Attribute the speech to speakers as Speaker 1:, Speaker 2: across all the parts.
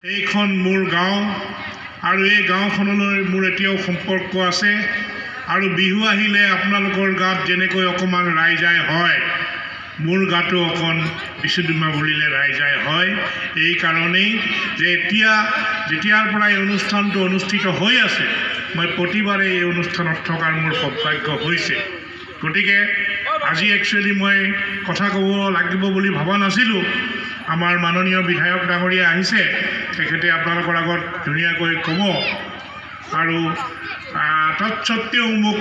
Speaker 1: এইখন মোৰ গাঁও আৰু এই গাঁওখনলৈ মোৰ এতিয়াও সম্পৰ্ক আছে আৰু বিহু আহিলে আপোনালোকৰ গাঁৱত যেনেকৈ অকণমান ৰাইজাই হয় মোৰ গাঁতো অকণ বিশুদ্ধমা বুলিলে ৰাইজাই হয়। এই কাৰণেই যে যেতিয়াৰ পৰা এই অনুষ্ঠানটো অনুষ্ঠিত হৈ আছে মই প্ৰতিবাৰে এই অনুষ্ঠানত থকাৰ মোৰ সৌভাগ্য হৈছে। গতিকে আজি একচুৱেলি মই কথা ক'ব লাগিব বুলি ভবা নাছিলোঁ। আমাৰ মাননীয় বিধায়ক ডাঙৰীয়া আহিছে, তেখেতে আপোনালোকৰ আগত ধুনীয়াকৈ ক'ব আৰু তৎসত্ত্বেও মোক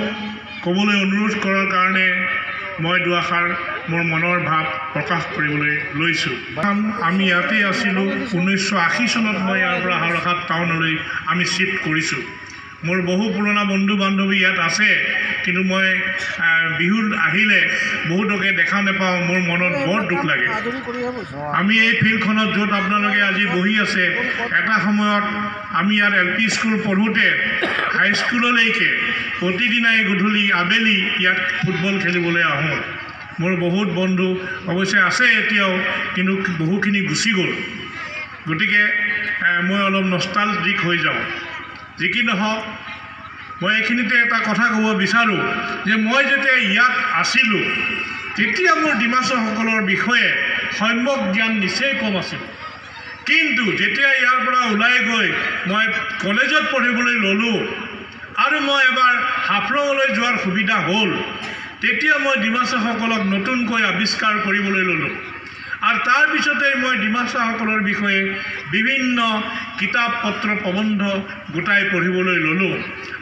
Speaker 1: ক'বলৈ অনুৰোধ কৰাৰ কাৰণে মই দুআষাৰ মোৰ মনৰ ভাৱ প্ৰকাশ কৰিবলৈ লৈছোঁ। আমি ইয়াতে আছিলোঁ 1980 চনত মই ইয়াৰ পৰা হাওৰাঘাট টাউনলৈ আমি শ্বিফ্ট কৰিছোঁ। মোৰ বহু পুৰণা বন্ধু বান্ধৱী ইয়াত আছে, কিন্তু মই বিহুত আহিলে বহুতকে দেখা নাপাওঁ, মোৰ মনত বৰ দুখ লাগে। আমি এই ফিল্ডখনত য'ত আপোনালোকে আজি বহি আছে, এটা সময়ত আমি ইয়াত LP স্কুল পঢ়োঁতে হাইস্কুললৈকে প্ৰতিদিনাই গধূলি আবেলি ইয়াত ফুটবল খেলিবলৈ আহোঁ। মোৰ বহুত বন্ধু অৱশ্যে আছে এতিয়াও, কিন্তু বহুখিনি গুচি গ'ল। গতিকে মই অলপ নষ্টালজিক হৈ যাওঁ। যি কি নহওক, মই এইখিনিতে এটা কথা ক'ব বিচাৰোঁ যে মই যেতিয়া ইয়াত আছিলোঁ তেতিয়া মোৰ ডিমাছাসকলৰ বিষয়ে সম্যক জ্ঞান নিচেই কম আছিল। কিন্তু যেতিয়া ইয়াৰ পৰা ওলাই গৈ মই কলেজত পঢ়িবলৈ ল'লোঁ আৰু মই এবাৰ হাফলঙলৈ যোৱাৰ সুবিধা হ'ল, তেতিয়া মই ডিমাছাসকলক নতুনকৈ আৱিষ্কাৰ কৰিবলৈ ল'লোঁ। আৰু তাৰপিছতেই মই ডিমাছাসকলৰ বিষয়ে বিভিন্ন কিতাপ পত্ৰ প্ৰবন্ধ গোটাই পঢ়িবলৈ ল'লোঁ।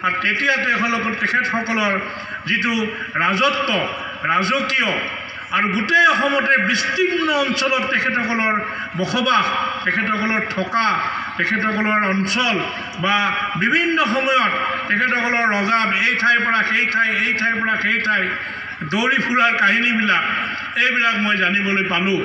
Speaker 1: আৰু তেতিয়া তেখেতসকলৰ যিটো ৰাজকীয় আৰু গোটেই অসমতে বিস্তীৰ্ণ অঞ্চলত তেখেতসকলৰ বসবাস, তেখেতসকলৰ থকা, তেখেতসকলৰ অঞ্চল বা বিভিন্ন সময়ত তেখেতসকলৰ ৰজা এই ঠাইৰ পৰা সেই ঠাই, এই ঠাইৰ পৰা সেই ঠাই দৌৰি ফুৰাৰ কাহিনীবিলাক এইবিলাক মই জানিবলৈ পালোঁ।